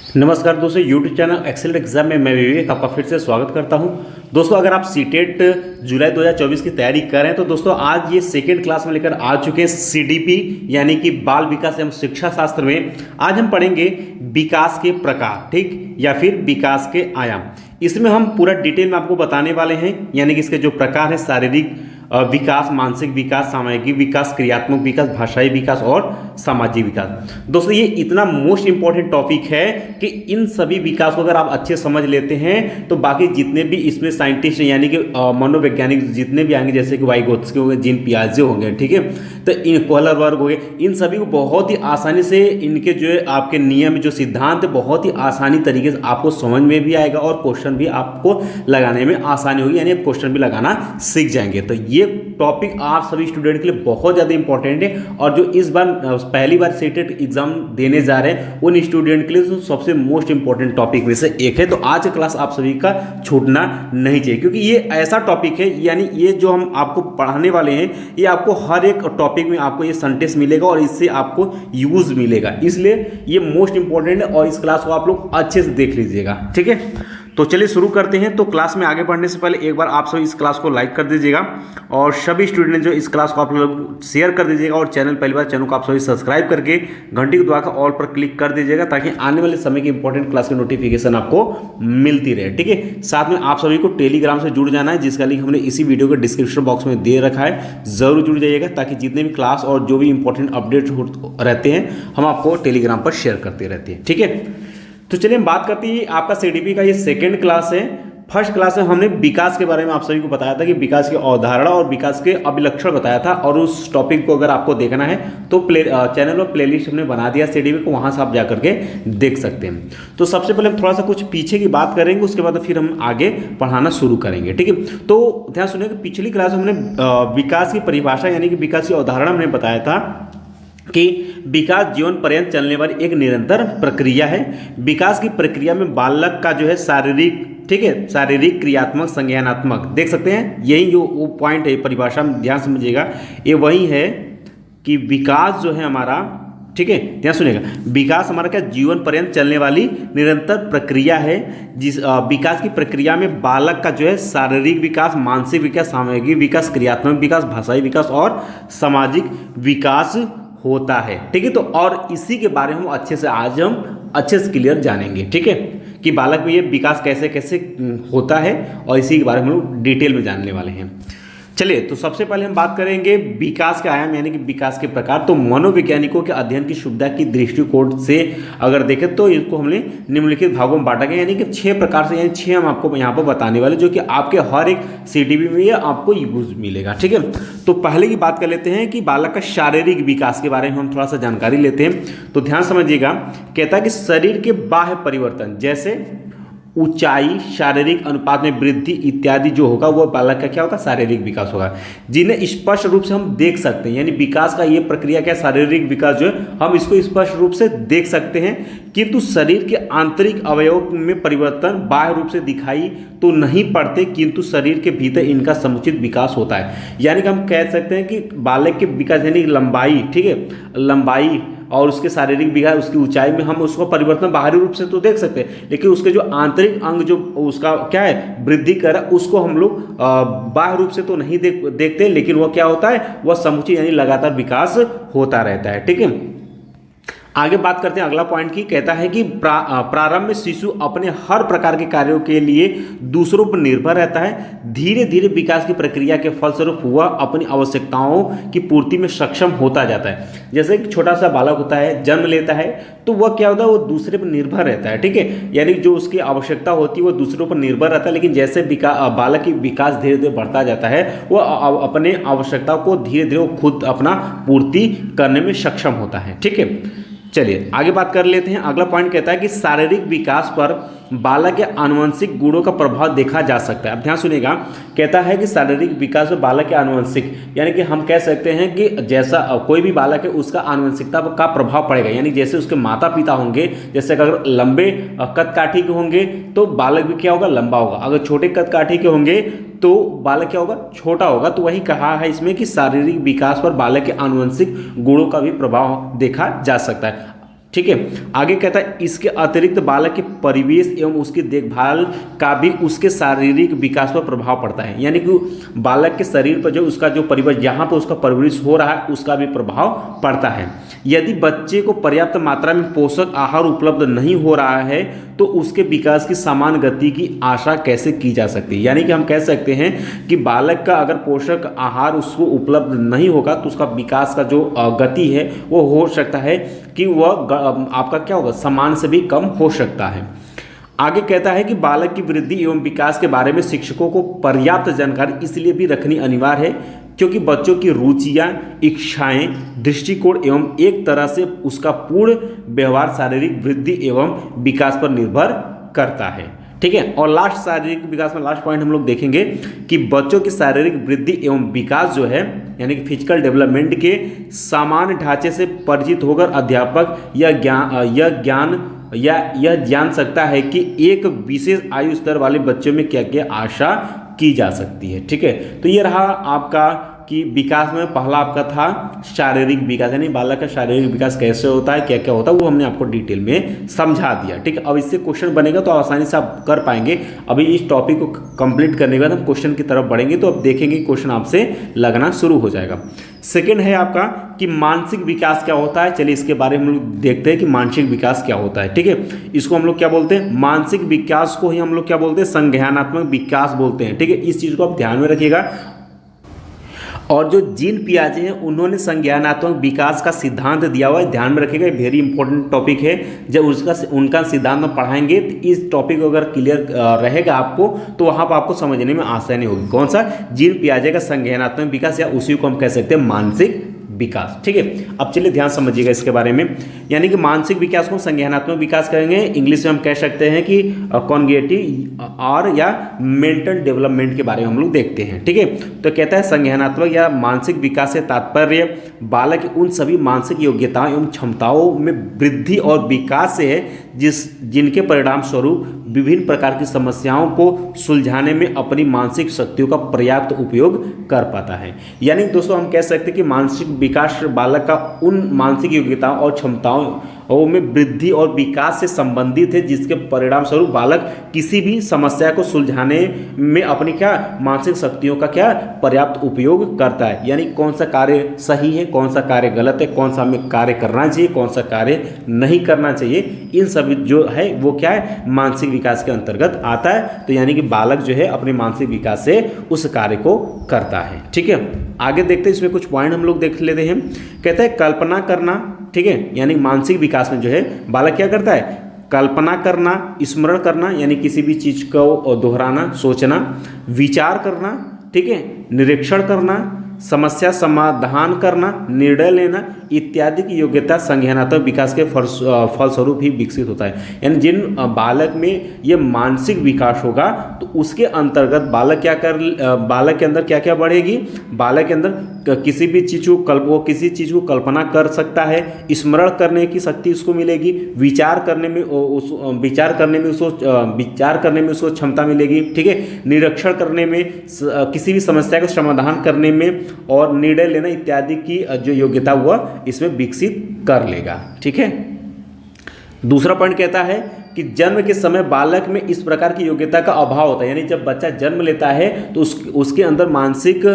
नमस्कार दोस्तों, YouTube channel excellent exam में मैं विवेक आपका फिर से स्वागत करता हूं। दोस्तों, अगर आप सीटेट जुलाई 2024 की तैयारी कर रहे हैं तो दोस्तों आज ये सेकेंड क्लास में लेकर आ चुके हैं सीडीपी यानी कि बाल विकास एवं शिक्षा शास्त्र में। आज हम पढ़ेंगे विकास के प्रकार, ठीक, या फिर विकास के आयाम। इसमें हम पूरा डिटेल में आपको बताने वाले हैं, यानी कि इसके जो प्रकार है शारीरिक विकास, मानसिक विकास, सामाजिक विकास, क्रियात्मक विकास, भाषाई विकास और सामाजिक विकास। दोस्तों, ये इतना मोस्ट इंपॉर्टेंट टॉपिक है कि इन सभी विकास को अगर आप अच्छे समझ लेते हैं तो बाकी जितने भी इसमें साइंटिस्ट यानी कि मनोवैज्ञानिक जितने भी आएंगे, जैसे कि वाइगोत्स्की हो गए, जीन पियाजे हो गए, ठीक है, तो इन कोहलर वर्ग हो गए, इन सभी को बहुत ही आसानी से इनके जो है आपके नियम जो सिद्धांत बहुत ही आसानी तरीके से आपको समझ में भी आएगा और क्वेश्चन भी आपको लगाने में आसानी होगी, यानी क्वेश्चन भी लगाना सीख जाएंगे। तो ये टॉपिक आप सभी स्टूडेंट के लिए बहुत ज़्यादा इंपॉर्टेंट है और जो इस बार पहली बार सीटेट एग्जाम देने जा रहे हैं उन स्टूडेंट के लिए तो सबसे मोस्ट इंपॉर्टेंट टॉपिक में से एक है। तो आज क्लास आप सभी का छूटना नहीं चाहिए, क्योंकि ये ऐसा टॉपिक है, यानी ये जो हम आपको पढ़ाने वाले हैं ये आपको हर एक टॉपिक में आपको ये सेंटेंस मिलेगा और इससे आपको यूज मिलेगा, इसलिए ये मोस्ट इंपॉर्टेंट है और इस क्लास को आप लोग अच्छे से देख लीजिएगा, ठीक है। तो चलिए शुरू करते हैं। तो क्लास में आगे बढ़ने से पहले एक बार आप सभी इस क्लास को लाइक कर दीजिएगा और सभी स्टूडेंट जो इस क्लास को आप लोग शेयर कर दीजिएगा और पहली बार चैनल को आप सभी सब्सक्राइब करके घंटी को दबाकर ऑल पर क्लिक कर दीजिएगा ताकि आने वाले समय की इंपॉर्टेंट क्लास की नोटिफिकेशन आपको मिलती रहे, ठीक है। साथ में आप सभी को टेलीग्राम से जुड़ जाना है, जिसका लिंक हमने इसी वीडियो के डिस्क्रिप्शन बॉक्स में दे रखा है। जरूर जुड़ जाइएगा ताकि जितने भी क्लास और जो भी इंपॉर्टेंट अपडेट रहते हैं हम आपको टेलीग्राम पर शेयर करते रहते हैं, ठीक है। तो चलिए हम बात करते हैं, आपका सीडीपी का ये सेकेंड क्लास है। फर्स्ट क्लास में हमने विकास के बारे में आप सभी को बताया था कि विकास की अवधारणा और विकास के अभिलक्षण बताया था, और उस टॉपिक को अगर आपको देखना है तो चैनल पर प्लेलिस्ट हमने बना दिया सीडीपी को, वहां से आप जाकर के देख सकते हैं। तो सबसे पहले हम थोड़ा सा कुछ पीछे की बात करेंगे, उसके बाद फिर हम आगे पढ़ाना शुरू करेंगे, ठीक है। तो ध्यान सुनिए कि पिछली क्लास में हमने विकास की परिभाषा यानी कि विकास की अवधारणा हमने बताया था कि विकास जीवन पर्यंत चलने वाली एक निरंतर प्रक्रिया है। विकास की प्रक्रिया में बालक का जो है शारीरिक, ठीक है, शारीरिक, क्रियात्मक, संज्ञानात्मक, देख सकते हैं, यही जो वो पॉइंट है परिभाषा में ध्यान समझिएगा, ये वही है कि विकास जो है हमारा, ठीक है, ध्यान सुनिएगा, विकास हमारा क्या जीवन पर्यंत चलने वाली निरंतर प्रक्रिया है। जिस विकास की प्रक्रिया में बालक का जो है शारीरिक विकास, मानसिक विकास, सामाजिक विकास, क्रियात्मक विकास, भाषाई विकास और सामाजिक विकास होता है, ठीक है। तो और इसी के बारे में हम अच्छे से क्लियर जानेंगे, ठीक है, कि बालक में ये विकास कैसे कैसे होता है और इसी के बारे में हम लोग डिटेल में जानने वाले हैं। चलिए, तो सबसे पहले हम बात करेंगे विकास के आयाम यानी कि विकास के प्रकार। तो मनोवैज्ञानिकों के अध्ययन की सुविधा की दृष्टिकोण से अगर देखें तो इसको हमने निम्नलिखित भागों में बांटा गया, यानी कि 6 प्रकार से, यानी 6 हम आपको यहाँ पर बताने वाले, जो कि आपके हर एक सीडीपी में ये आपको यूज मिलेगा, ठीक है। तो पहले की बात कर लेते हैं कि बालक का शारीरिक विकास के बारे में हम थोड़ा सा जानकारी लेते हैं। तो ध्यान समझिएगा, कहता है कि शरीर के बाह्य परिवर्तन जैसे ऊंचाई, शारीरिक अनुपात में वृद्धि इत्यादि जो होगा वो बालक का क्या होगा, शारीरिक विकास होगा, जिन्हें स्पष्ट रूप से हम देख सकते हैं। यानी विकास का ये प्रक्रिया क्या, शारीरिक विकास जो है हम इसको स्पष्ट रूप से देख सकते हैं, किंतु शरीर के आंतरिक अवयव में परिवर्तन बाह्य रूप से दिखाई तो नहीं पड़ते, किंतु शरीर के भीतर इनका समुचित विकास होता है। यानी कि हम कह सकते हैं कि बालक के विकास यानी लंबाई, ठीक है, लंबाई और उसके शारीरिक विकास, उसकी ऊंचाई में हम उसको परिवर्तन बाहरी रूप से तो देख सकते हैं, लेकिन उसके जो आंतरिक अंग जो उसका क्या है वृद्धि कर रहा है उसको हम लोग बाह्य रूप से तो नहीं देखते, लेकिन वह क्या होता है, वह समुचित यानी लगातार विकास होता रहता है, ठीक है। आगे बात करते हैं अगला पॉइंट की, कहता है कि प्रारंभ में शिशु अपने हर प्रकार के कार्यों के लिए दूसरों पर निर्भर रहता है। धीरे धीरे विकास की प्रक्रिया के फलस्वरूप वह अपनी आवश्यकताओं की पूर्ति में सक्षम होता जाता है। जैसे एक छोटा सा बालक होता है, जन्म लेता है, तो वह क्या होता है, वो दूसरे पर निर्भर रहता है, ठीक है, यानी जो उसकी आवश्यकता होती है वो दूसरों पर निर्भर रहता है, लेकिन जैसे बालक की विकास धीरे धीरे बढ़ता जाता है वो अपने आवश्यकताओं को धीरे धीरे खुद अपना पूर्ति करने में सक्षम होता है, ठीक है। चलिए आगे बात कर लेते हैं। अगला पॉइंट कहता है कि शारीरिक विकास पर बालक के आनुवंशिक गुणों का प्रभाव देखा जा सकता है। अब ध्यान सुनिएगा, कहता है कि शारीरिक विकास पर बालक के आनुवंशिक, यानी कि हम कह सकते हैं कि जैसा कोई भी बालक है उसका आनुवंशिकता का प्रभाव पड़ेगा, यानी जैसे उसके माता पिता होंगे, जैसे अगर लंबे कद काठी के होंगे तो बालक भी क्या होगा, लंबा होगा, अगर छोटे कद काठी के होंगे तो बालक क्या होगा, छोटा होगा। तो वही कहा है इसमें कि शारीरिक विकास पर बालक के आनुवंशिक गुणों का भी प्रभाव देखा जा सकता है। ठीक है। आगे कहता है इसके अतिरिक्त बालक के परिवेश एवं उसकी देखभाल का भी उसके शारीरिक विकास पर प्रभाव पड़ता है, यानी कि बालक के शरीर पर जो उसका जो परिवेश जहाँ पर उसका परवरिश हो रहा है उसका भी प्रभाव पड़ता है। यदि बच्चे को पर्याप्त मात्रा में पोषक आहार उपलब्ध नहीं हो रहा है तो उसके विकास की समान गति की आशा कैसे की जा सकती है। यानी कि हम कह सकते हैं कि बालक का अगर पोषक आहार उसको उपलब्ध नहीं होगा तो उसका विकास का जो गति है वो हो सकता है कि वह आपका क्या होगा, समान से भी कम हो सकता है। आगे कहता है कि बालक की वृद्धि एवं विकास के बारे में शिक्षकों को पर्याप्त जानकारी इसलिए भी रखनी अनिवार्य है क्योंकि बच्चों की रुचियां, इच्छाएं, दृष्टिकोण एवं एक तरह से उसका पूर्ण व्यवहार शारीरिक वृद्धि एवं विकास पर निर्भर करता है। ठीक है। और लास्ट शारीरिक विकास में लास्ट पॉइंट हम लोग देखेंगे कि बच्चों की शारीरिक वृद्धि एवं विकास जो है यानी कि फिजिकल डेवलपमेंट के सामान्य ढांचे से परिचित होकर अध्यापक यह जान सकता है कि एक विशेष आयु स्तर वाले बच्चों में क्या क्या आशा की जा सकती है। ठीक है। तो ये रहा आपका कि विकास में पहला आपका था शारीरिक विकास, यानी बालक का शारीरिक विकास कैसे होता है, क्या क्या होता है, वो हमने आपको डिटेल में समझा दिया। ठीक है। अब इससे क्वेश्चन बनेगा तो आसानी से आप कर पाएंगे। अभी इस टॉपिक को कंप्लीट करने के बाद हम क्वेश्चन की तरफ बढ़ेंगे तो अब देखेंगे क्वेश्चन आपसे लगना शुरू हो जाएगा। सेकेंड है आपका कि मानसिक विकास क्या होता है। चलिए इसके बारे में हम लोग देखते हैं कि मानसिक विकास क्या होता है। ठीक है। इसको हम लोग क्या बोलते हैं, मानसिक विकास को ही हम लोग क्या बोलते हैं, संज्ञानात्मक विकास बोलते हैं। ठीक है। इस चीज़ को आप ध्यान में रखिएगा। और जो जीन पियाजे हैं उन्होंने संज्ञानात्मक विकास का सिद्धांत दिया हुआ है, ध्यान में रखिएगा, वेरी इंपॉर्टेंट टॉपिक है। जब उनका सिद्धांत में पढ़ाएंगे तो इस टॉपिक को अगर क्लियर रहेगा आपको तो वहाँ पर आपको समझने में आसानी होगी। कौन सा, जीन पियाजे का संज्ञानात्मक विकास, या उसी को हम कह सकते हैं मानसिक विकास। ठीक है। अब चलिए ध्यान समझिएगा इसके बारे में। यानी कि मानसिक विकास को संज्ञानात्मक विकास कहेंगे, इंग्लिश में हम कह सकते हैं कि कॉग्निटिव और या मेंटल डेवलपमेंट के बारे में हम लोग देखते हैं। ठीक है। तो कहता है संज्ञानात्मक या मानसिक विकास से तात्पर्य बालक की उन सभी मानसिक योग्यताओं एवं क्षमताओं में वृद्धि और विकास से है जिनके परिणाम स्वरूप विभिन्न प्रकार की समस्याओं को सुलझाने में अपनी मानसिक शक्तियों का पर्याप्त उपयोग कर पाता है। यानी दोस्तों हम कह सकते हैं कि मानसिक विकास बालक का उन मानसिक योग्यताओं और क्षमताओं में वृद्धि और विकास से संबंधित है जिसके परिणाम स्वरूप बालक किसी भी समस्या को सुलझाने में अपनी क्या मानसिक शक्तियों का क्या पर्याप्त उपयोग करता है। यानी कौन सा कार्य सही है, कौन सा कार्य गलत है, कौन सा हमें कार्य करना चाहिए, कौन सा कार्य नहीं करना चाहिए, इन सभी जो है वो क्या है मानसिक विकास के अंतर्गत आता है। तो यानी कि बालक जो है अपने मानसिक विकास से उस कार्य को करता है। ठीक है। आगे देखते हैं, इसमें कुछ पॉइंट हम लोग देख लेते हैं। कहते हैं कल्पना करना। ठीक है। यानी मानसिक विकास में जो है बालक क्या करता है, कल्पना करना, स्मरण करना, यानी किसी भी चीज़ को दोहराना, सोचना, विचार करना, ठीक है, निरीक्षण करना, समस्या समाधान करना, निर्णय लेना इत्यादि की योग्यता संज्ञानात्मक विकास के फलस्वरूप ही विकसित होता है। यानी जिन बालक में ये मानसिक विकास होगा तो उसके अंतर्गत बालक के अंदर क्या क्या बढ़ेगी, बालक के अंदर किसी भी चीज़ को वो किसी चीज़ को कल्पना कर सकता है, स्मरण करने की शक्ति उसको मिलेगी, विचार करने में उसको क्षमता मिलेगी। ठीक है। निरीक्षण करने में, किसी भी समस्या का समाधान करने में और निर्णय लेना इत्यादि की जो योग्यता हुआ इसमें विकसित कर लेगा। ठीक है। दूसरा पॉइंट कहता है कि जन्म के समय बालक में इस प्रकार की योग्यता का अभाव होता है। यानी जब बच्चा जन्म लेता है तो उसके अंदर मानसिक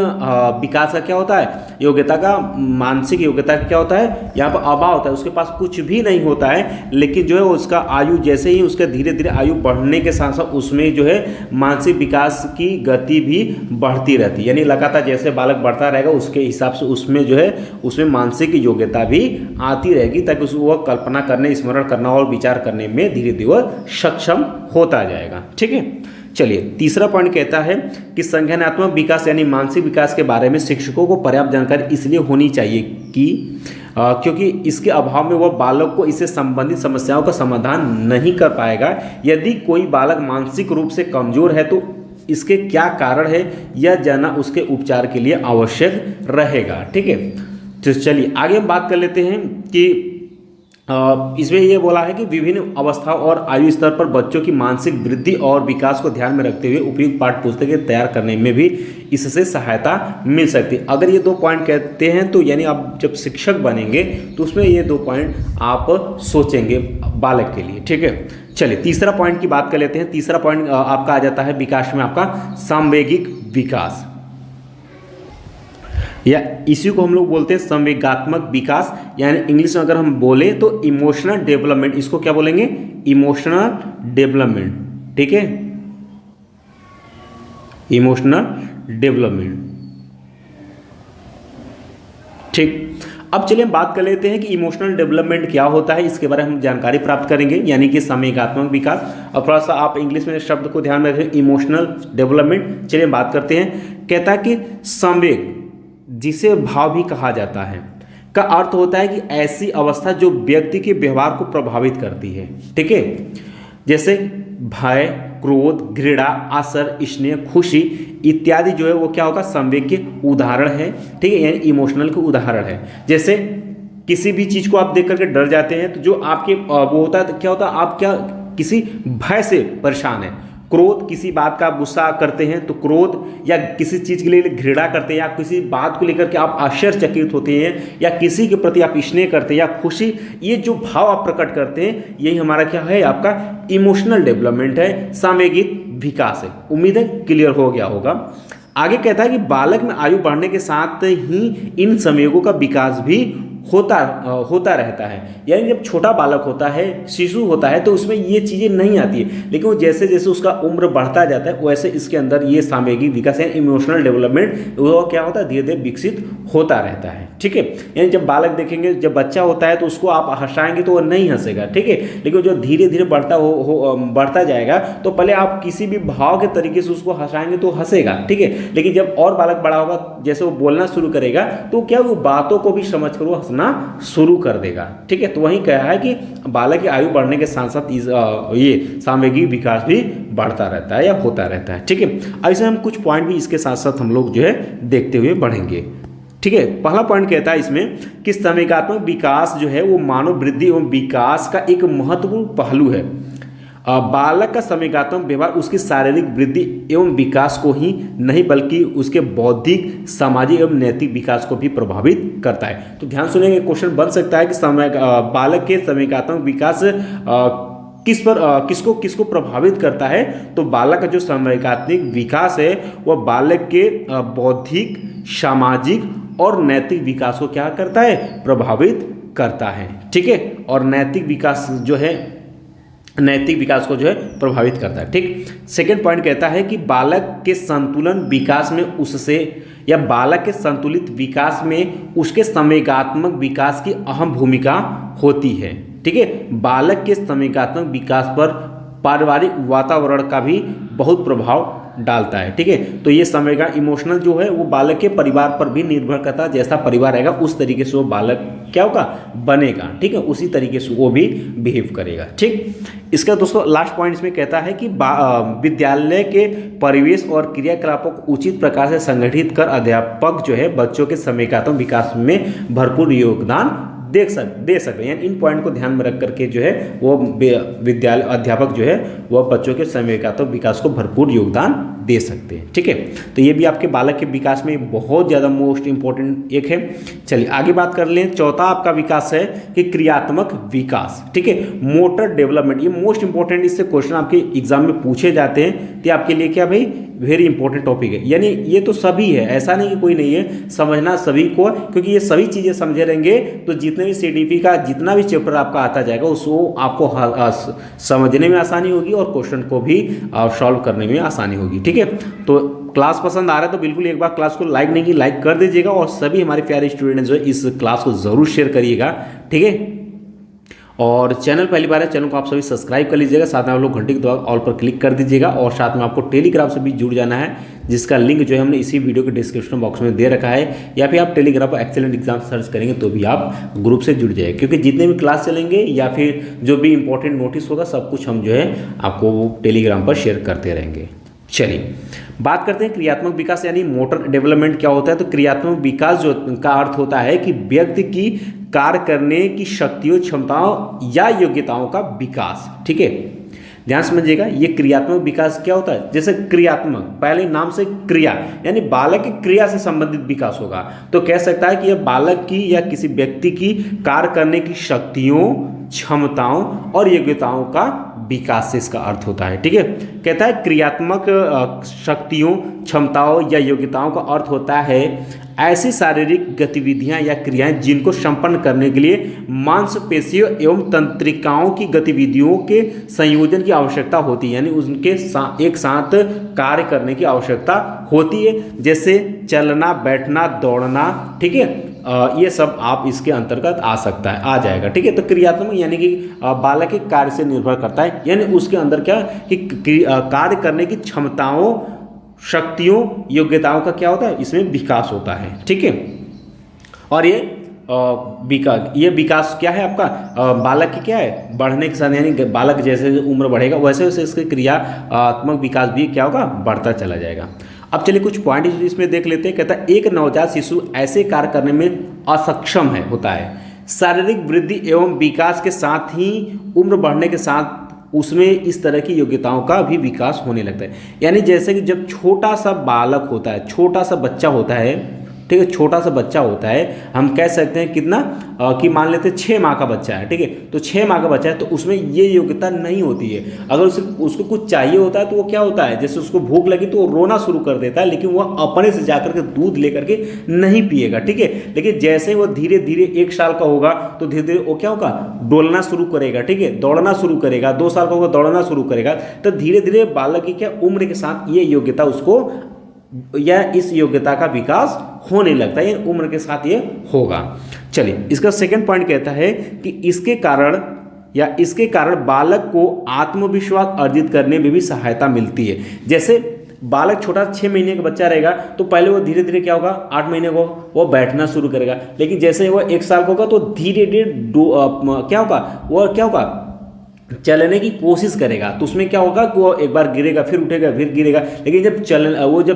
विकास का क्या होता है, मानसिक योग्यता का क्या होता है, यहाँ पर अभाव होता है। उसके पास कुछ भी नहीं होता है, लेकिन जो है उसका आयु जैसे ही उसके धीरे धीरे आयु बढ़ने के साथ साथ उसमें जो है मानसिक विकास की गति भी बढ़ती रहती है। यानी लगातार जैसे बालक बढ़ता रहेगा उसके हिसाब से उसमें मानसिक योग्यता भी आती रहेगी ताकि वह कल्पना करने, स्मरण करना और विचार करने में धीरे धीरे वह सक्षम होता जाएगा। ठीक है। चलिए तीसरा पॉइंट कहता है कि संज्ञानात्मक विकास यानी मानसिक विकास के बारे में शिक्षकों को पर्याप्त जानकारी इसलिए होनी चाहिए क्योंकि इसके अभाव में वह बालक को इससे संबंधित समस्याओं का समाधान नहीं कर पाएगा। यदि कोई बालक मानसिक रूप से कमजोर है तो इसके क्या कारण है यह जानना उसके उपचार के लिए आवश्यक रहेगा। ठीक है। तो चलिए आगे हम बात कर लेते हैं कि इसमें ये बोला है कि विभिन्न अवस्थाओं और आयु स्तर पर बच्चों की मानसिक वृद्धि और विकास को ध्यान में रखते हुए उपयुक्त पाठ्य पुस्तकें तैयार करने में भी इससे सहायता मिल सकती है। अगर ये 2 पॉइंट कहते हैं तो यानी आप जब शिक्षक बनेंगे तो उसमें ये 2 पॉइंट आप सोचेंगे बालक के लिए, ठीक है। चलिए तीसरा पॉइंट की बात कर लेते हैं। तीसरा पॉइंट आपका आ जाता है विकास में आपका सांवेगिक विकास, या इसी को हम लोग बोलते हैं संवेगात्मक विकास, यानी इंग्लिश में अगर हम बोले तो इमोशनल डेवलपमेंट। इसको क्या बोलेंगे? इमोशनल डेवलपमेंट, ठीक है, इमोशनल डेवलपमेंट, ठीक। अब चलिए हम बात कर लेते हैं कि इमोशनल डेवलपमेंट क्या होता है, इसके बारे में हम जानकारी प्राप्त करेंगे, यानी कि संवेगात्मक विकास। और थोड़ा सा आप इंग्लिश में शब्द को ध्यान में रखें, इमोशनल डेवलपमेंट। चलिए बात करते हैं। कहता है कि संवेग, जिसे भाव भी कहा जाता है, का अर्थ होता है कि ऐसी अवस्था जो व्यक्ति के व्यवहार को प्रभावित करती है, ठीक है। जैसे भय, क्रोध, घृणा, आसर, स्नेह, खुशी इत्यादि जो है वो क्या होगा? संवेग के उदाहरण है, ठीक है, यानी इमोशनल के उदाहरण है। जैसे किसी भी चीज को आप देख करके डर जाते हैं तो जो आपके वो होता है, क्या होता है, आप क्या किसी भय से परेशान है। क्रोध, किसी बात का गुस्सा करते हैं तो क्रोध, या किसी चीज़ के लिए घृणा करते हैं, या किसी बात को लेकर के आप आश्चर्यचकित होते हैं, या किसी के प्रति आप स्नेह करते हैं, या खुशी, ये जो भाव आप प्रकट करते हैं यही हमारा क्या है? आपका इमोशनल डेवलपमेंट है, सामयिक विकास है। उम्मीद है क्लियर हो गया होगा। आगे कहता है कि बालक में आयु बढ़ने के साथ ही इन संवेगों का विकास भी होता रहता है। यानी जब छोटा बालक होता है, शिशु होता है, तो उसमें ये चीज़ें नहीं आती है, लेकिन वो जैसे जैसे उसका उम्र बढ़ता जाता है वैसे इसके अंदर ये सामयिक विकास है, इमोशनल डेवलपमेंट, वो क्या होता है? धीरे धीरे विकसित होता रहता है, ठीक है। यानी जब बालक देखेंगे, जब बच्चा होता है तो उसको आप हंसाएंगे तो वो नहीं हंसेगा, ठीक है, लेकिन जो धीरे धीरे बढ़ता जाएगा तो पहले आप किसी भी भाव के तरीके से उसको हंसाएंगे तो हंसेगा, ठीक है, लेकिन जब और बालक बड़ा होगा, जैसे वो बोलना शुरू करेगा तो क्या वो बातों को भी समझ कर वो हंसना शुरू कर देगा, ठीक है। तो वही कहा है कि बालक की आयु बढ़ने के साथ साथ ये सामयिक विकास भी बढ़ता रहता है या होता रहता है, ठीक है। ऐसे हम कुछ पॉइंट भी इसके साथ साथ हम लोग जो है देखते हुए बढ़ेंगे, ठीक है। पहला पॉइंट कहता है इसमें कि संवेगात्मक विकास जो है वो मानव वृद्धि एवं विकास का एक महत्वपूर्ण पहलू है। बालक का संवेगात्मक व्यवहार उसकी शारीरिक वृद्धि एवं विकास को ही नहीं बल्कि उसके बौद्धिक, सामाजिक एवं नैतिक विकास को भी प्रभावित करता है। तो ध्यान सुनेंगे, क्वेश्चन बन सकता है कि बालक के संवेगात्मक विकास किसको प्रभावित करता है? तो बालक का जो संवेगात्मक विकास है वह बालक के बौद्धिक, सामाजिक और नैतिक विकास को क्या करता है? प्रभावित करता है, ठीक है। और नैतिक विकास जो है, नैतिक विकास को जो है प्रभावित करता है, ठीक। सेकंड पॉइंट कहता है कि बालक के संतुलन विकास में उससे, या बालक के संतुलित विकास में उसके संवेगात्मक विकास की अहम भूमिका होती है, ठीक है। बालक के संवेगात्मक विकास पर पारिवारिक वातावरण का भी बहुत प्रभाव डालता है, ठीक है। तो ये संवेगा इमोशनल जो है वो बालक के परिवार पर भी निर्भर करता है। जैसा परिवार रहेगा उस तरीके से वो बालक क्या होगा? बनेगा, ठीक है, उसी तरीके से वो भी बिहेव करेगा, ठीक। इसका दोस्तों लास्ट पॉइंट इसमें कहता है कि विद्यालय के परिवेश और क्रियाकलापों को उचित प्रकार से संगठित कर अध्यापक जो है बच्चों के संवेगात्मक विकास में भरपूर योगदान दे सकते हैं। यानी इन पॉइंट को ध्यान में रख करके जो है वो विद्यालय अध्यापक जो है वह बच्चों के संवेगात्मक विकास को भरपूर योगदान दे सकते हैं, ठीक है। तो ये भी आपके बालक के विकास में बहुत ज़्यादा मोस्ट इंपॉर्टेंट एक है। चलिए आगे बात कर लें। चौथा आपका विकास है कि क्रियात्मक विकास, ठीक है, मोटर डेवलपमेंट। ये मोस्ट इंपॉर्टेंट, इससे क्वेश्चन आपके एग्जाम में पूछे जाते हैं, तो आपके लिए क्या भाई वेरी इंपॉर्टेंट टॉपिक है। यानी ये तो सभी है, ऐसा नहीं कि कोई नहीं है, समझना सभी को, क्योंकि ये सभी चीज़ें समझे रहेंगे तो जितने भी CDP का जितना भी चैप्टर आपका आता जाएगा उसको आपको समझने में आसानी होगी और क्वेश्चन को भी सॉल्व करने में आसानी होगी, ठीक है। तो क्लास पसंद आ रहा है तो बिल्कुल एक बार क्लास को लाइक नहीं की लाइक कर दीजिएगा, और सभी हमारे प्यारे स्टूडेंट्स जो है इस क्लास को ज़रूर शेयर करिएगा, ठीक है। और चैनल पहली बार है, चैनल को आप सभी सब्सक्राइब कर लीजिएगा, साथ में आप लोग घंटे के द्वारा ऑल पर क्लिक कर दीजिएगा, और साथ में आपको टेलीग्राम से भी जुड़ जाना है, जिसका लिंक जो है हमने इसी वीडियो के डिस्क्रिप्शन बॉक्स में दे रखा है, या फिर आप टेलीग्राम पर एक्सेलेंट एग्जाम सर्च करेंगे तो भी आप ग्रुप से जुड़ जाएंगे, क्योंकि जितने भी क्लास चलेंगे या फिर जो भी इंपॉर्टेंट नोटिस होगा सब कुछ हम जो है आपको टेलीग्राम पर शेयर करते रहेंगे। चलिए बात करते हैं क्रियात्मक विकास यानी मोटर डेवलपमेंट क्या होता है। तो क्रियात्मक विकास जो का अर्थ होता है कि व्यक्ति की कार्य करने की शक्तियों, क्षमताओं या योग्यताओं का विकास। ठीक है, ध्यान समझिएगा, ये क्रियात्मक विकास क्या होता है? जैसे क्रियात्मक, पहले नाम से क्रिया, यानी बालक की क्रिया से संबंधित विकास होगा, तो कह सकता है कि यह बालक की या किसी व्यक्ति की कार्य करने की शक्तियों, क्षमताओं और योग्यताओं का विकास से इसका अर्थ होता है। ठीक है, कहता है क्रियात्मक शक्तियों, क्षमताओं या योग्यताओं का अर्थ होता है ऐसी शारीरिक गतिविधियां या क्रियाएं जिनको संपन्न करने के लिए मांसपेशियों एवं तंत्रिकाओं की गतिविधियों के संयोजन की आवश्यकता होती है, यानी उनके एक साथ कार्य करने की आवश्यकता होती है, जैसे चलना, बैठना, दौड़ना। ठीक है, ये सब आप इसके अंतर्गत आ सकता है, आ जाएगा। ठीक है, तो क्रियात्मक यानी कि बालक के कार्य से निर्भर करता है, यानी उसके अंदर क्या कि कार्य करने की क्षमताओं, शक्तियों, योग्यताओं का क्या होता है, इसमें विकास होता है। ठीक है, और ये विकास क्या है आपका, बालक की क्या है, बढ़ने के साथ, यानी बालक जैसे उम्र बढ़ेगा वैसे वैसे इसके क्रियात्मक विकास भी क्या होगा, बढ़ता चला जाएगा। अब चलिए कुछ पॉइंट इसमें देख लेते हैं। कहता है एक नवजात शिशु ऐसे कार्य करने में असक्षम होता है, शारीरिक वृद्धि एवं विकास के साथ ही उम्र बढ़ने के साथ उसमें इस तरह की योग्यताओं का भी विकास होने लगता है। यानी जैसे कि जब छोटा सा बालक होता है, छोटा सा बच्चा होता है, ठीक है, छोटा सा बच्चा होता है, हम कह सकते हैं कितना कि मान लेते हैं 6 माह का बच्चा है। ठीक है, तो 6 माह का बच्चा है तो उसमें ये योग्यता नहीं होती है। अगर उसको कुछ चाहिए होता है तो वो क्या होता है, जैसे उसको भूख लगी तो वो रोना शुरू कर देता है, लेकिन वो अपने से जाकर के दूध लेकर के नहीं पिएगा। ठीक है, लेकिन जैसे वो धीरे धीरे 1 साल का होगा तो धीरे धीरे वो क्या होगा, डोलना शुरू करेगा। ठीक है, दौड़ना शुरू करेगा, 2 साल का होगा दौड़ना शुरू करेगा, तो धीरे धीरे बालक की क्या उम्र के साथ ये योग्यता उसको या इस योग्यता का विकास होने लगता है, उम्र के साथ ये होगा। चलिए इसका सेकंड पॉइंट कहता है कि इसके कारण बालक को आत्मविश्वास अर्जित करने में भी सहायता मिलती है। जैसे बालक छोटा 6 महीने का बच्चा रहेगा तो पहले वो धीरे धीरे क्या होगा, 8 महीने को वो बैठना शुरू करेगा, लेकिन जैसे वो 1 साल का होगा तो धीरे धीरे क्या होगा, चलने की कोशिश करेगा। तो उसमें क्या होगा कि वो एक बार गिरेगा, फिर उठेगा, फिर गिरेगा, लेकिन जब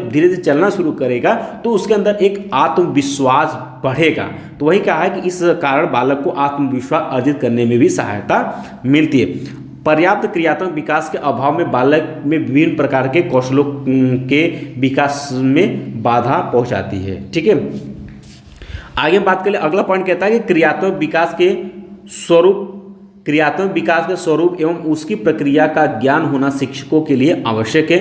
धीरे धीरे चलना शुरू करेगा तो उसके अंदर एक आत्मविश्वास बढ़ेगा। तो वही कहा है कि इस कारण बालक को आत्मविश्वास अर्जित करने में भी सहायता मिलती है। पर्याप्त क्रियात्मक विकास के अभाव में बालक में विभिन्न प्रकार के कौशलों के विकास में बाधा पहुंचाती है। ठीक है, आगे बात करें, अगला पॉइंट कहता है कि क्रियात्मक विकास के स्वरूप एवं उसकी प्रक्रिया का ज्ञान होना शिक्षकों के लिए आवश्यक है।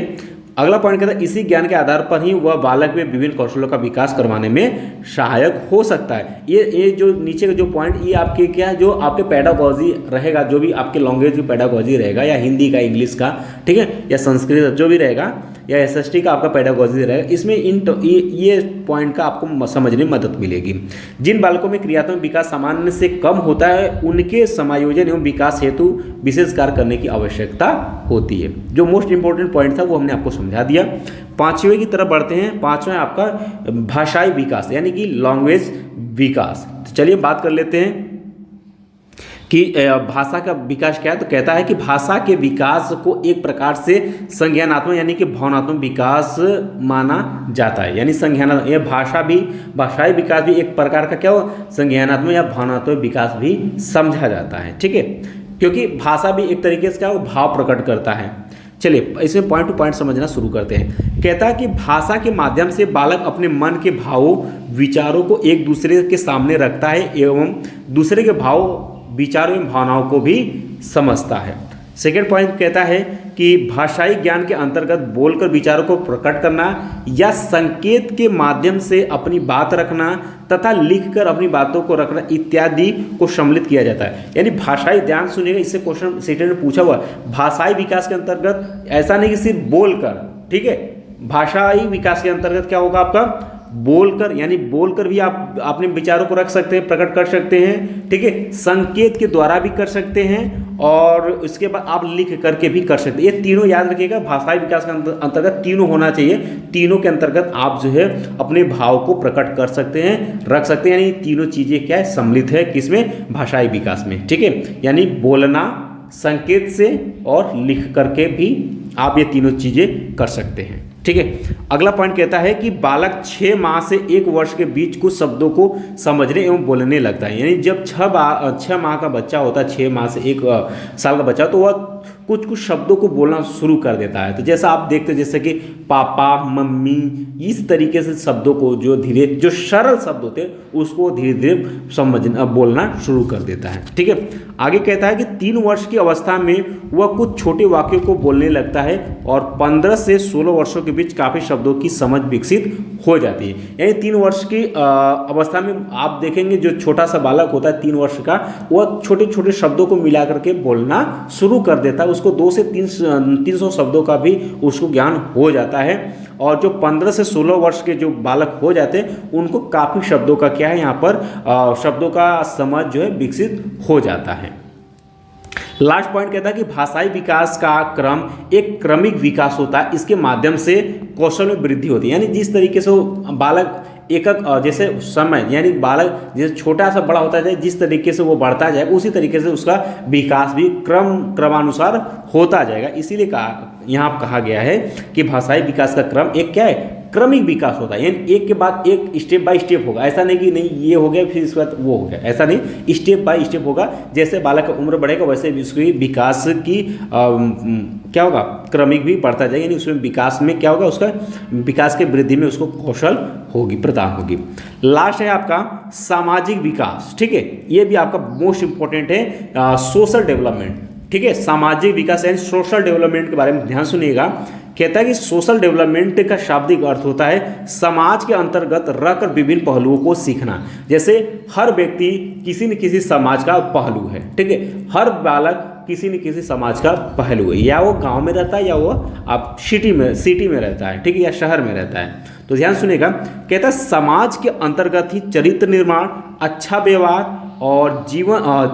अगला पॉइंट कहता है इसी ज्ञान के आधार पर ही वह बालक में विभिन्न कौशलों का विकास करवाने में सहायक हो सकता है। ये जो नीचे का जो पॉइंट, ये आपके क्या, जो आपके पेडागोजी रहेगा, जो भी आपके लैंग्वेज की पेडागोजी रहेगा, या हिंदी का, इंग्लिश का, ठीक है, या संस्कृत जो भी रहेगा, या एसएसटी का आपका पेडागोजी रहेगा, इसमें ये पॉइंट का आपको समझने में मदद मिलेगी। जिन बालकों में क्रियात्मक विकास सामान्य से कम होता है उनके समायोजन एवं विकास हेतु विशेष कार्य करने की आवश्यकता होती है। जो मोस्ट इंपॉर्टेंट पॉइंट था वो हमने आपको समझा दिया। 5वें की तरफ बढ़ते हैं। 5वां आपका भाषाई विकास यानी कि लैंग्वेज विकास। तो चलिए बात कर लेते हैं कि भाषा का विकास क्या है। तो कहता है कि भाषा के विकास को एक प्रकार से संज्ञानात्मक यानी कि भावनात्मक विकास माना जाता है। यानी संज्ञानात्मक, यह भाषाई विकास भी एक प्रकार का क्या हो, संज्ञानात्मक या भावनात्मक विकास भी समझा जाता है। ठीक है, क्योंकि भाषा भी एक तरीके से क्या हो, भाव प्रकट करता है। चलिए इसमें पॉइंट टू पॉइंट समझना शुरू करते हैं। कहता है कि भाषा के माध्यम से बालक अपने मन के भावों, विचारों को एक दूसरे के सामने रखता है एवं दूसरे के भाव, विचारों एवं भावनाओं को भी समझता है। सेकेंड पॉइंट कहता है कि भाषाई ज्ञान के अंतर्गत बोलकर विचारों को प्रकट करना या संकेत के माध्यम से अपनी बात रखना तथा लिखकर अपनी बातों को रखना इत्यादि को सम्मिलित किया जाता है। यानी भाषाई, ध्यान सुनिएगा, इससे क्वेश्चन सेटेड में पूछा हुआ, भाषाई विकास के अंतर्गत ऐसा नहीं कि सिर्फ बोलकर, ठीक है, भाषाई विकास के अंतर्गत क्या होगा आपका, बोलकर, यानी बोलकर भी आप अपने विचारों को रख सकते हैं, प्रकट कर सकते हैं, ठीक है, संकेत के द्वारा भी कर सकते हैं और उसके बाद आप लिख करके भी कर सकते हैं। ये तीनों याद रखिएगा, भाषाई विकास के अंतर्गत तीनों होना चाहिए। तीनों के अंतर्गत आप जो है अपने भाव को प्रकट कर सकते हैं, रख सकते हैं, यानी तीनों चीज़ें क्या है, सम्मिलित है किसमें, भाषाई विकास में। ठीक है, यानी बोलना, संकेत से और लिख करके भी आप ये तीनों चीज़ें कर सकते हैं। ठीक है। अगला पॉइंट कहता है कि बालक 6 माह से 1 वर्ष के बीच कुछ शब्दों को समझने एवं बोलने लगता है। यानी जब 6 माह का बच्चा होता है, 6 माह से 1 साल का बच्चा, तो वह कुछ कुछ शब्दों को बोलना शुरू कर देता है। तो जैसा आप देखते हैं, जैसे कि पापा, मम्मी, इस तरीके से शब्दों को जो धीरे, जो सरल शब्द होते हैं उसको धीरे धीरे समझना, बोलना शुरू कर देता है। ठीक है। आगे कहता है कि 3 वर्ष की अवस्था में वह कुछ छोटे वाक्यों को बोलने लगता है और 15 से 16 वर्षों के बीच काफ़ी शब्दों की समझ विकसित हो जाती है। यानी 3 वर्ष की अवस्था में आप देखेंगे जो छोटा सा बालक होता है 3 वर्ष का, वह छोटे छोटे शब्दों को मिला करके बोलना शुरू कर देता है। उसको 2 से 300 शब्दों का भी उसको ज्ञान हो जाता है। और जो 15 से 16 वर्ष के जो बालक हो जाते हैं उनको काफ़ी शब्दों का क्या है, यहाँ पर शब्दों का समझ जो है विकसित हो जाता है। लास्ट पॉइंट कहता है कि भाषाई विकास का क्रम एक क्रमिक विकास होता है। इसके माध्यम से कौशल में वृद्धि होती है। यानी जिस तरीके से वो बालक जैसे समय, यानी बालक जैसे छोटा सा बड़ा होता जाए, जिस तरीके से वो बढ़ता जाए उसी तरीके से उसका विकास भी क्रमानुसार होता जाएगा। इसीलिए यहाँ कहा गया है कि भाषाई विकास का क्रम एक क्या है, क्रमिक विकास होता है। यानी एक के बाद एक, स्टेप बाय स्टेप होगा। ऐसा नहीं कि नहीं ये हो गया फिर इसके बाद वो हो गया, ऐसा नहीं, स्टेप बाय स्टेप होगा। जैसे बालक का उम्र बढ़ेगा वैसे भी उसकी विकास की क्या होगा, क्रमिक भी बढ़ता जाएगा। यानी उसमें विकास में क्या होगा, उसका विकास के वृद्धि में उसको कौशल होगी, प्रदान होगी। लास्ट है आपका सामाजिक विकास। ठीक है, ये भी आपका मोस्ट इंपॉर्टेंट है, सोशल डेवलपमेंट। ठीक है, सामाजिक विकास यानी सोशल डेवलपमेंट के बारे में ध्यान सुनिएगा। कहता है कि सोशल डेवलपमेंट का शाब्दिक अर्थ होता है समाज के अंतर्गत रहकर विभिन्न पहलुओं को सीखना। जैसे हर व्यक्ति किसी न किसी समाज का पहलू है। ठीक है, हर बालक किसी न किसी समाज का पहलू है, या वो गांव में रहता है या वो आप सिटी में रहता है। ठीक है, या शहर में रहता है। तो ध्यान सुनिएगा, कहता है समाज के अंतर्गत ही चरित्र निर्माण, अच्छा व्यवहार और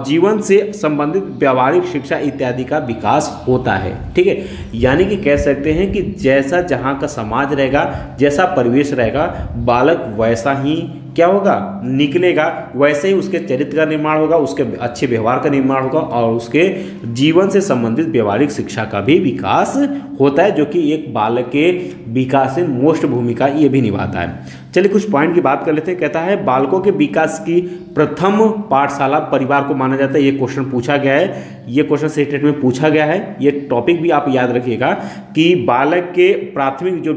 जीवन से संबंधित व्यावहारिक शिक्षा इत्यादि का विकास होता है। ठीक है, यानी कि कह सकते हैं कि जैसा जहाँ का समाज रहेगा, जैसा परिवेश रहेगा, बालक वैसा ही क्या होगा, निकलेगा, वैसे ही उसके चरित्र का निर्माण होगा, उसके अच्छे व्यवहार का निर्माण होगा और उसके जीवन से संबंधित व्यवहारिक शिक्षा का भी विकास होता है, जो कि एक बालक के विकास में मोस्ट भूमिका ये भी निभाता है। चलिए कुछ पॉइंट की बात कर लेते हैं। कहता है बालकों के विकास की प्रथम पाठशाला परिवार को माना जाता है। ये क्वेश्चन पूछा गया है, ये क्वेश्चन सेट में पूछा गया है। ये टॉपिक भी आप याद रखिएगा कि बालक के प्राथमिक जो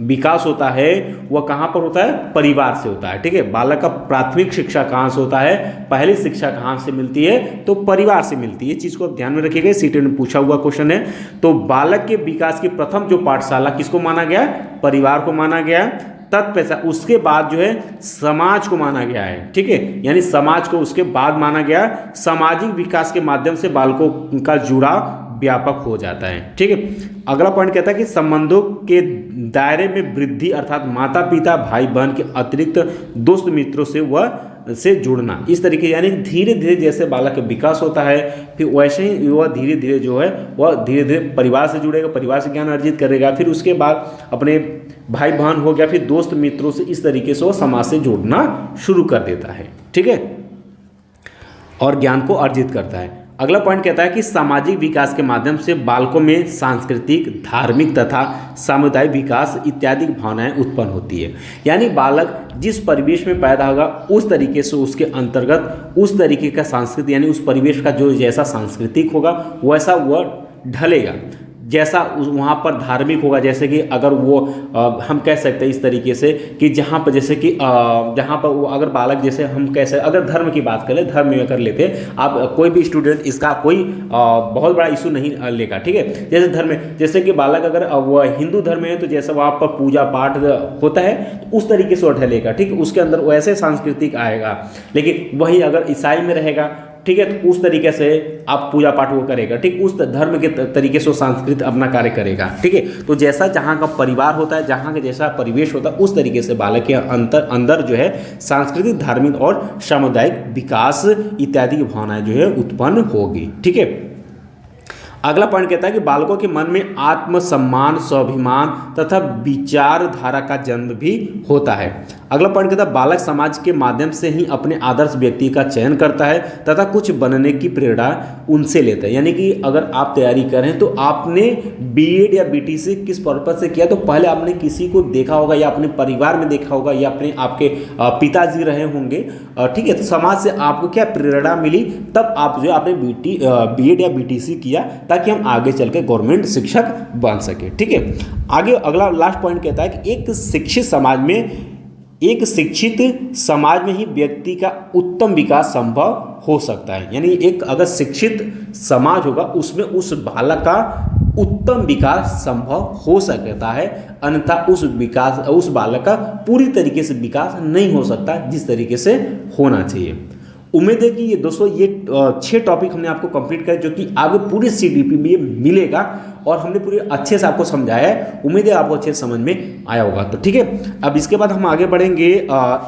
विकास होता है वह कहाँ पर होता है, परिवार से होता है। ठीक है, बालक का प्राथमिक शिक्षा कहाँ से होता है, पहली शिक्षा कहाँ से मिलती है, तो परिवार से मिलती है। ये चीज़ को ध्यान में रखिएगा, सीट में पूछा हुआ क्वेश्चन है। तो बालक के विकास की प्रथम जो पाठशाला किसको माना गया, परिवार को माना गया। तत्पश्चात उसके बाद जो है समाज को माना गया है। ठीक है, यानी समाज को उसके बाद माना गया। सामाजिक विकास के माध्यम से बालकों का जुड़ाव व्यापक हो जाता है। ठीक है, अगला पॉइंट कहता है कि संबंधों के दायरे में वृद्धि, अर्थात माता पिता भाई बहन के अतिरिक्त दोस्त मित्रों से जुड़ना। इस तरीके यानी धीरे धीरे जैसे बालक का विकास होता है, फिर वैसे ही वह धीरे धीरे जो है वह धीरे धीरे परिवार से जुड़ेगा, परिवार से ज्ञान अर्जित करेगा, फिर उसके बाद अपने भाई बहन हो गया, फिर दोस्त मित्रों से, इस तरीके से वो समाज से जुड़ना शुरू कर देता है। ठीक है, और ज्ञान को अर्जित करता है। अगला पॉइंट कहता है कि सामाजिक विकास के माध्यम से बालकों में सांस्कृतिक, धार्मिक तथा सामुदायिक विकास इत्यादि भावनाएं उत्पन्न होती है। यानी बालक जिस परिवेश में पैदा होगा उस तरीके से उसके अंतर्गत उस तरीके का संस्कृति, यानी उस परिवेश का जो जैसा सांस्कृतिक होगा वैसा वह ढलेगा। जैसा वहाँ पर धार्मिक होगा, जैसे कि अगर वो हम कह सकते हैं इस तरीके से कि जहाँ पर जैसे कि जहाँ पर वो अगर बालक, जैसे हम कैसे अगर धर्म की बात करें, धर्म में कर लेते हैं, आप कोई भी स्टूडेंट इसका कोई बहुत बड़ा इशू नहीं लेगा। ठीक है, जैसे धर्म, जैसे कि बालक अगर वो हिंदू धर्म है तो जैसे वहाँ पर पूजा पाठ होता है तो उस तरीके से वो ढलेगा। ठीक है, उसके अंदर वैसे सांस्कृतिक आएगा। लेकिन वही अगर ईसाई में रहेगा, ठीक है, तो उस तरीके से आप पूजा पाठ वो करेगा। ठीक, उस धर्म के तरीके से संस्कृत अपना कार्य करेगा। ठीक है, तो जैसा जहाँ का परिवार होता है, जहाँ का जैसा परिवेश होता है, उस तरीके से बालक के अंदर जो है सांस्कृतिक, धार्मिक और सामुदायिक विकास इत्यादि की भावनाएं जो है उत्पन्न होगी। ठीक है, अगला पॉइंट कहता है कि बालकों के मन में आत्मसम्मान, स्वाभिमान तथा विचारधारा का जन्म भी होता है। अगला पॉइंट कहता है बालक समाज के माध्यम से ही अपने आदर्श व्यक्ति का चयन करता है तथा कुछ बनने की प्रेरणा उनसे लेता है। यानी कि अगर आप तैयारी करें तो आपने बीएड या बीटीसी किस पर्पज से किया, तो पहले आपने किसी को देखा होगा या अपने परिवार में देखा होगा या अपने आपके पिताजी रहे होंगे, ठीक है, तो समाज से आपको क्या प्रेरणा मिली, तब आप जो आपने बीएड या बीटीसी किया ताकि हम आगे चल के गवर्नमेंट शिक्षक बन सके। ठीक है, आगे अगला लास्ट पॉइंट कहता है कि एक शिक्षित समाज में ही व्यक्ति का उत्तम विकास संभव हो सकता है। यानी एक अगर शिक्षित समाज होगा उसमें उस बालक का उत्तम विकास संभव हो सकता है, अन्यथा उस बालक का पूरी तरीके से विकास नहीं हो सकता जिस तरीके से होना चाहिए। उम्मीद है कि ये दोस्तों ये 6 टॉपिक हमने आपको कंप्लीट करे जो कि आगे पूरे सीडीपी में मिलेगा और हमने पूरे अच्छे से आपको समझाया है। उम्मीद है आपको अच्छे से समझ में आया होगा। तो ठीक है, अब इसके बाद हम आगे बढ़ेंगे,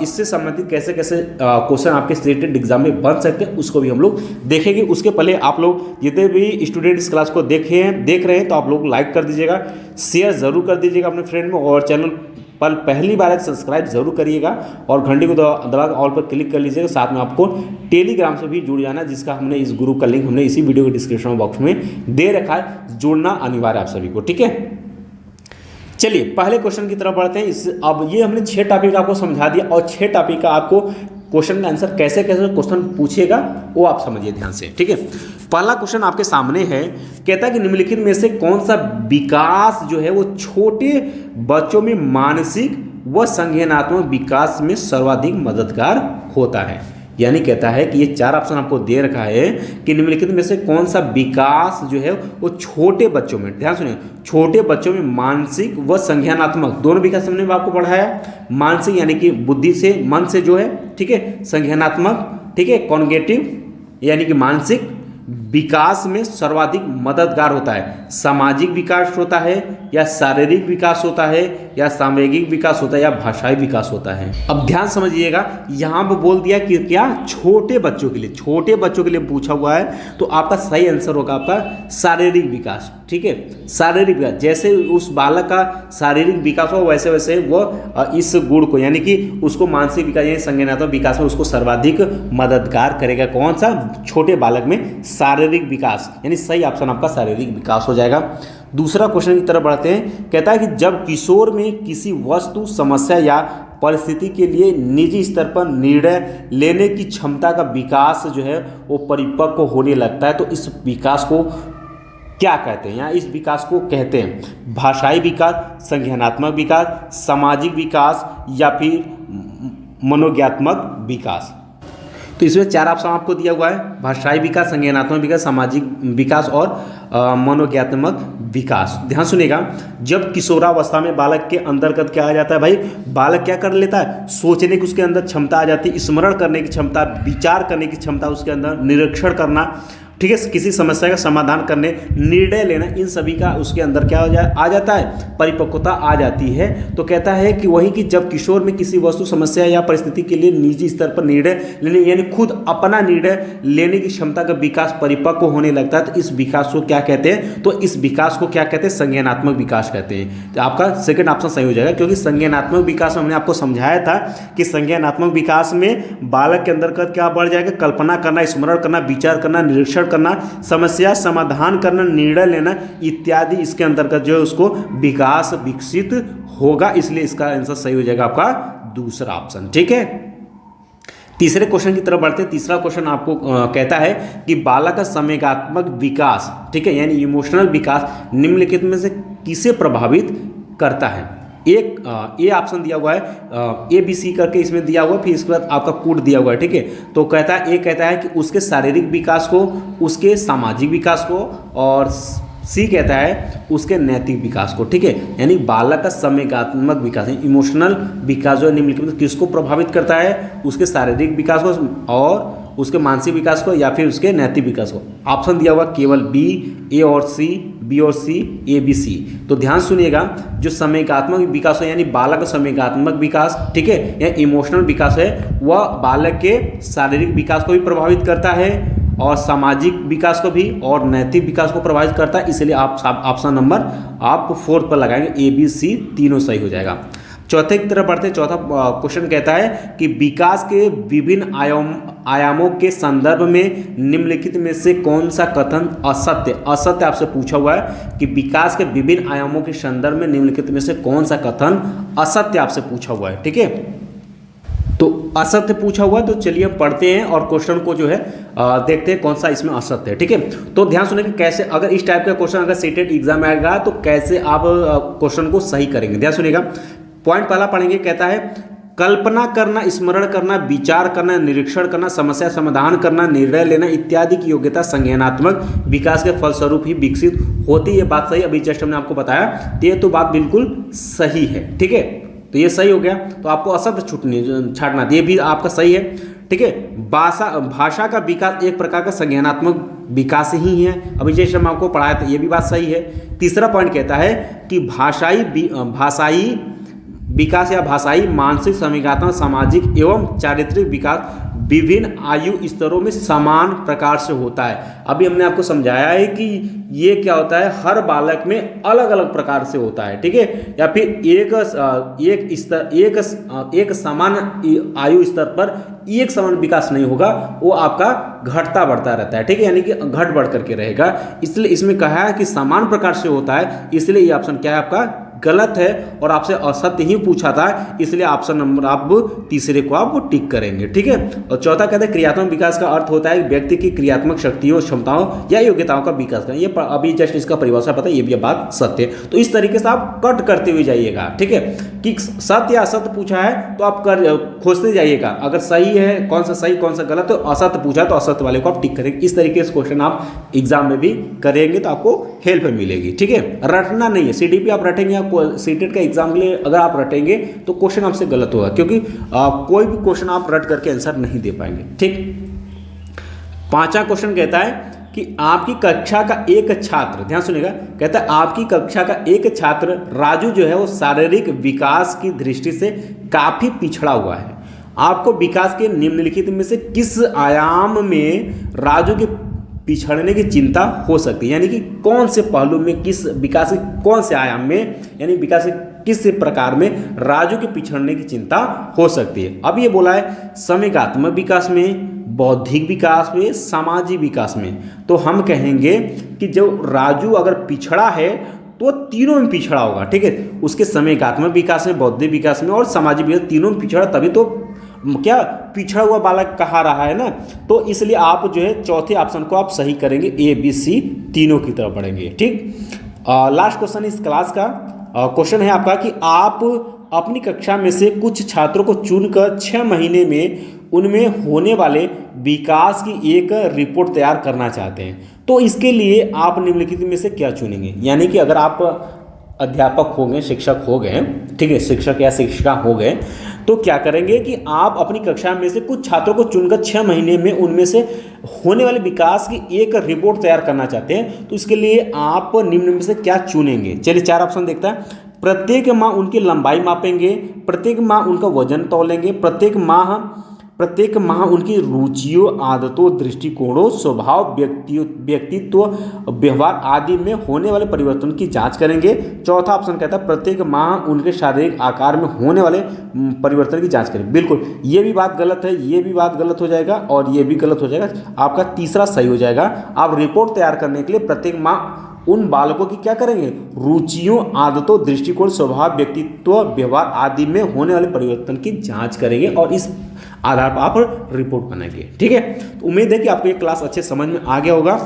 इससे संबंधित कैसे कैसे क्वेश्चन आपके स्टेटेड एग्जाम में बन सकते हैं उसको भी हम लोग देखेंगे। उसके पहले आप लोग जितने भी स्टूडेंट इस क्लास को देख रहे हैं तो आप लोग लाइक कर दीजिएगा, शेयर जरूर कर दीजिएगा अपने फ्रेंड में, और चैनल पर पहली बार सब्सक्राइब जरूर करिएगा और घंटी को दबा ऑल पर क्लिक कर लीजिएगा। साथ में आपको टेलीग्राम से भी जुड़ जाना, जिसका हमने इस ग्रुप का लिंक हमने इसी वीडियो के डिस्क्रिप्शन बॉक्स में दे रखा है। जुड़ना अनिवार्य आप सभी को। ठीक है, चलिए पहले क्वेश्चन की तरफ बढ़ते हैं। अब ये हमने 6 टॉपिक आपको समझा दिया और 6 टॉपिक का आपको क्वेश्चन का आंसर कैसे कैसे क्वेश्चन पूछेगा वो आप समझिए ध्यान से। ठीक है, पहला क्वेश्चन आपके सामने है, कहता है कि निम्नलिखित में से कौन सा विकास जो है वो छोटे बच्चों में मानसिक व संज्ञानात्मक विकास में सर्वाधिक मददगार होता है। यानी कहता है कि ये 4 ऑप्शन आपको दे रखा है कि निम्नलिखित में से कौन सा विकास जो है वो छोटे बच्चों में, ध्यान सुनिए, छोटे बच्चों में मानसिक व संज्ञानात्मक दोनों विकास हमने आपको पढ़ाया। मानसिक यानी कि बुद्धि से, मन से जो है, ठीक है, संज्ञानात्मक, ठीक है, कॉग्निटिव यानी कि मानसिक विकास में सर्वाधिक मददगार होता है। सामाजिक विकास होता है या शारीरिक विकास होता है या सामयिक विकास होता है या भाषाई विकास होता है। अब ध्यान समझिएगा, यहाँ पर बोल दिया कि क्या छोटे बच्चों के लिए पूछा हुआ है, तो आपका सही आंसर होगा आपका शारीरिक विकास। ठीक है, शारीरिक विकास, जैसे उस बालक का शारीरिक विकास हो वैसे वैसे वह इस गुण को यानी कि उसको मानसिक विकास यानी संज्ञानात्मक विकास में उसको सर्वाधिक मददगार करेगा। कौन सा? छोटे बालक में शारीरिक विकास, यानी सही ऑप्शन आपका शारीरिक विकास हो जाएगा। दूसरा क्वेश्चन की तरफ बढ़ते हैं, कहता है कि जब किशोर में किसी वस्तु, समस्या या परिस्थिति के लिए निजी स्तर पर निर्णय लेने की क्षमता का विकास जो है वो परिपक्व होने लगता है, तो इस विकास को क्या कहते हैं? या इस विकास को कहते हैं भाषाई विकास, संज्ञानात्मक विकास, सामाजिक विकास या फिर मनोज्ञात्मक विकास। तो इसमें 4 ऑप्शन आपको दिया हुआ है, भाषाई विकास, संज्ञानात्मक विकास, सामाजिक विकास और मनोज्ञात्मक विकास। ध्यान सुनिएगा, जब किशोरावस्था में बालक के अंतर्गत क्या आ जाता है भाई, बालक क्या कर लेता है, सोचने की उसके अंदर क्षमता आ जाती है, स्मरण करने की क्षमता, विचार करने की क्षमता उसके अंदर, निरीक्षण करना, ठीक है, किसी समस्या का समाधान करने, निर्णय लेना, इन सभी का उसके अंदर क्या आ जाता है, परिपक्वता आ जाती है। तो कहता है कि वही कि जब किशोर में किसी वस्तु, समस्या या परिस्थिति के लिए निजी स्तर पर निर्णय लेने यानी खुद अपना निर्णय लेने की क्षमता का विकास परिपक्व होने लगता है, तो इस विकास को क्या कहते हैं? तो इस विकास को क्या कहते हैं? संज्ञानात्मक विकास कहते हैं। तो आपका सेकंड ऑप्शन सही हो जाएगा, क्योंकि संज्ञानात्मक विकास में हमने आपको समझाया था कि संज्ञानात्मक विकास में बालक के अंदर का क्या बढ़ जाएगा, कल्पना करना, स्मरण करना, विचार करना, निरीक्षण करना, समस्या समाधान करना, निर्णय लेना इत्यादि, इसके अंतर्गत जो है उसको विकास विकसित होगा। इसलिए इसका आंसर सही हो जाएगा आपका दूसरा ऑप्शन। ठीक है, तीसरे क्वेश्चन की तरफ बढ़ते हैं। तीसरा क्वेश्चन आपको कहता है कि बालक का संवेगात्मक विकास, ठीक है, यानी इमोशनल विकास निम्नलिखित में से किसे प्रभावित करता है? एक ए ऑप्शन दिया हुआ है, ए बी सी करके इसमें दिया हुआ, फिर इसके बाद आपका कोड दिया हुआ है। ठीक है, तो कहता है, ए कहता है कि उसके शारीरिक विकास को, उसके सामाजिक विकास को, और सी कहता है उसके नैतिक विकास को। ठीक है, यानी बालक का संवेगात्मक विकास, इमोशनल विकास जो है निम्नलिखित में किसको प्रभावित करता है? उसके शारीरिक विकास को और उसके मानसिक विकास को या फिर उसके नैतिक विकास को। ऑप्शन दिया हुआ केवल बी, ए और सी, बी और सी, ए बी सी। तो ध्यान सुनिएगा, जो संवेगात्मक विकास है यानी बालक का संवेगात्मक विकास, ठीक है, या इमोशनल विकास है, वह बालक के शारीरिक विकास को भी प्रभावित करता है और सामाजिक विकास को भी और नैतिक विकास को प्रभावित करता है। इसलिए आप ऑप्शन नंबर आप 4 पर लगाएंगे, ए बी सी तीनों सही हो जाएगा। चौथे की तरफ बढ़ते, चौथा क्वेश्चन कहता है कि विकास के विभिन्न आयामों के संदर्भ में निम्नलिखित में से कौन सा कथन असत्य आपसे पूछा हुआ है कि विकास के विभिन्न आयामों के संदर्भ में निम्नलिखित में से कौन सा कथन असत्य आपसे पूछा हुआ है। ठीक है, तो असत्य पूछा हुआ है, तो चलिए हम पढ़ते हैं और क्वेश्चन को जो है देखते हैं कौन सा इसमें असत्य है। ठीक है, तो ध्यान सुनिए कैसे, अगर इस टाइप का क्वेश्चन अगर सीटेट एग्जाम में आएगा तो कैसे आप क्वेश्चन को सही करेंगे। ध्यान सुनिएगा, पॉइंट पहला पढ़ेंगे, कहता है कल्पना करना, स्मरण करना, विचार करना, निरीक्षण करना, समस्या समाधान करना, निर्णय लेना इत्यादि की योग्यता संज्ञानात्मक विकास के फलस्वरूप ही विकसित होती है। ये बात सही, अभी जस्ट हमने आपको बताया, तो ये तो बात बिल्कुल सही है। ठीक है, तो ये सही हो गया, तो आपको असत्य छाटना, ये भी आपका सही है। ठीक है, भाषा का विकास एक प्रकार का संज्ञानात्मक विकास ही है, अभी जैसे हम आपको पढ़ाया था, ये भी बात सही है। तीसरा पॉइंट कहता है कि भाषाई विकास या भाषाई, मानसिक, संवेगात्मक, सामाजिक एवं चारित्रिक विकास विभिन्न आयु स्तरों में समान प्रकार से होता है। अभी हमने आपको समझाया है कि ये क्या होता है, हर बालक में अलग अलग प्रकार से होता है। ठीक है, या फिर एक समान आयु स्तर पर एक समान विकास नहीं होगा, वो आपका घटता बढ़ता रहता है। ठीक है, यानी कि घट बढ़ करके रहेगा, इसलिए इसमें कहा है कि समान प्रकार से होता है, इसलिए ये ऑप्शन क्या है आपका गलत है, और आपसे असत्य ही पूछा था, इसलिए ऑप्शन नंबर आप तीसरे को आप टिक करेंगे। ठीक है, और चौथा कहते हैं क्रियात्मक विकास का अर्थ होता है व्यक्ति की क्रियात्मक शक्तियों, क्षमताओं या योग्यताओं का विकास करना। ये अभी जस्ट इसका परिभाषा पता है, ये भी बात सत्य है। तो इस तरीके से आप कट करते हुए जाइएगा। ठीक है, कि सत्य या असत्य पूछा है तो आप खोजते जाइएगा, अगर सही है कौन सा सही कौन सा गलत, तो असत्य पूछा है तो असत्य वाले को आप टिक करेंगे। इस तरीके से क्वेश्चन आप एग्जाम में भी करेंगे तो आपको हेल्प मिलेगी। ठीक है, रटना नहीं है, सीडीपी आप रटेंगे, सीटेट का एग्जाम के लिए अगर आप रटेंगे तो क्वेश्चन आपसे गलत होगा, क्योंकि कोई भी क्वेश्चन आप रट करके आंसर नहीं दे पाएंगे। ठीक, पांचवा क्वेश्चन कहता है कि आपकी कक्षा का एक छात्र, ध्यान सुनिएगा, कहता है आपकी कक्षा का एक छात्र राजू जो है वो शारीरिक विकास की दृष्टि से काफी पिछड़ा हुआ है। आपको विकास के निम्नलिखित में से किस आयाम में राजू के पिछड़ने की चिंता हो सकती है, यानी कि कौन से पहलू में, किस विकास के कौन से आयाम में, यानी विकास के किस प्रकार में राजू के पिछड़ने की चिंता हो सकती है। अब ये बोला है संवेगात्मक विकास में, बौद्धिक विकास में, सामाजिक विकास में। तो हम कहेंगे कि जब राजू अगर पिछड़ा है तो तीनों में पिछड़ा होगा। ठीक है, उसके संवेगात्मक विकास में, बौद्धिक विकास में और सामाजिक विकास, तीनों में पिछड़ा, तभी तो क्या पिछड़ा हुआ बालक कहा रहा है ना। तो इसलिए आप जो है चौथे ऑप्शन को आप सही करेंगे, ए बी सी तीनों की तरफ बढ़ेंगे। ठीक, लास्ट क्वेश्चन इस क्लास का क्वेश्चन है आपका कि आप अपनी कक्षा में से कुछ छात्रों को चुनकर 6 महीने में उनमें होने वाले विकास की एक रिपोर्ट तैयार करना चाहते हैं। तो इसके लिए आप निम्नलिखित में से क्या चुनेंगे, यानी कि अगर आप अध्यापक हो गए, शिक्षक हो गए, ठीक है, शिक्षक या शिक्षिका हो गए, तो क्या करेंगे कि आप अपनी कक्षा में से कुछ छात्रों को चुनकर 6 महीने में उनमें से होने वाले विकास की एक रिपोर्ट तैयार करना चाहते हैं। तो इसके लिए आप निम्न में से क्या चुनेंगे। चलिए 4 ऑप्शन देखता है। प्रत्येक माह उनकी लंबाई मापेंगे, प्रत्येक माह उनका वजन तौलेंगे, प्रत्येक माह उनकी रुचियों, आदतों, दृष्टिकोणों, स्वभाव, व्यक्तित्व, व्यवहार आदि में होने वाले परिवर्तन की जांच करेंगे। चौथा ऑप्शन कहता है प्रत्येक माह उनके शारीरिक आकार में होने वाले परिवर्तन की जांच करेंगे। बिल्कुल ये भी बात गलत है, ये भी बात गलत हो जाएगा और ये भी गलत हो जाएगा। आपका तीसरा सही हो जाएगा। आप रिपोर्ट तैयार करने के लिए प्रत्येक माह उन बालकों की क्या करेंगे, रुचियों, आदतों, दृष्टिकोण, स्वभाव, व्यक्तित्व, व्यवहार आदि में होने वाले परिवर्तन की जांच करेंगे और इस आधार पर आप रिपोर्ट बनाएंगे। ठीक है, तो उम्मीद है कि आपको ये क्लास अच्छे समझ में आ गया होगा।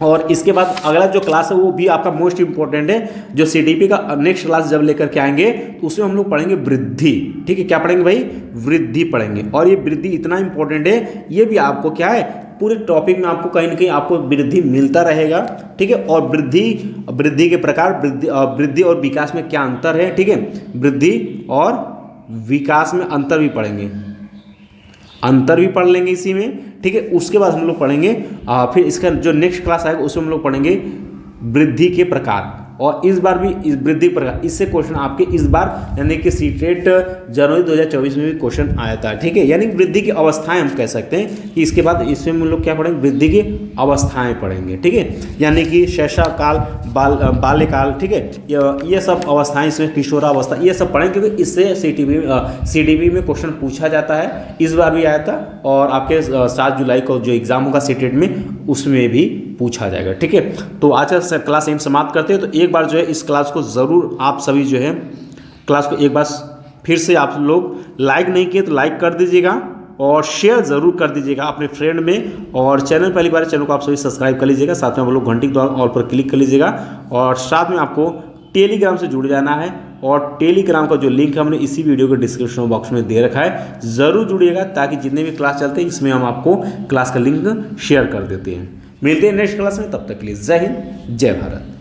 और इसके बाद अगला जो क्लास है वो भी आपका मोस्ट इंपॉर्टेंट है, जो सीडीपी का नेक्स्ट क्लास जब लेकर के आएंगे तो उसमें हम लोग पढ़ेंगे वृद्धि। ठीक है, क्या पढ़ेंगे भाई, वृद्धि पढ़ेंगे। और ये वृद्धि इतना इंपॉर्टेंट है, ये भी आपको क्या है पूरे टॉपिक में आपको कहीं ना कहीं आपको वृद्धि मिलता रहेगा। ठीक है, और वृद्धि के प्रकार, वृद्धि और विकास में क्या अंतर है। ठीक है, वृद्धि और विकास में अंतर भी पढ़ेंगे, अंतर भी पढ़ लेंगे इसी में। ठीक है, उसके बाद हम लोग पढ़ेंगे फिर इसका जो नेक्स्ट क्लास आएगा उसमें हम लोग पढ़ेंगे वृद्धि के प्रकार। और इस बार भी इस वृद्धि प्रकार इससे क्वेश्चन आपके इस बार यानी कि सीटेट जनवरी 2024 में भी क्वेश्चन आया था। ठीक है, यानी वृद्धि की अवस्थाएं हम कह सकते हैं कि इसके बाद इसमें हम लोग क्या पढ़ेंगे, वृद्धि की अवस्थाएं पढ़ेंगे। ठीक है, यानी कि शैशव काल, बाल्यकाल, ठीक है, ये सब अवस्थाएं, इसमें किशोरावस्था, ये सब पढ़ेंगे क्योंकि इससे सीडीपी में क्वेश्चन पूछा जाता है। इस बार भी आया था और आपके 7 जुलाई को जो एग्जाम होगा सीटेट में उसमें भी पूछा जाएगा। ठीक है, तो आज का क्लास यहीं समाप्त करते हैं। तो एक बार जो है इस क्लास को ज़रूर आप सभी जो है क्लास को एक बार फिर से आप लोग लाइक नहीं किए तो लाइक कर दीजिएगा और शेयर ज़रूर कर दीजिएगा अपने फ्रेंड में, और चैनल पहली बार चैनल को आप सभी सब्सक्राइब कर लीजिएगा, साथ में आप लोग घंटी के द्वारा ऑल पर क्लिक कर लीजिएगा, और साथ में आपको टेलीग्राम से जुड़ जाना है, और टेलीग्राम का जो लिंक हमने इसी वीडियो के डिस्क्रिप्शन बॉक्स में दे रखा है, ज़रूर जुड़िएगा ताकि जितने भी क्लास चलते हैं इसमें हम आपको क्लास का लिंक शेयर कर देते हैं। मिलते हैं नेक्स्ट क्लास में, तब तक के लिए जय हिंद, जय भारत।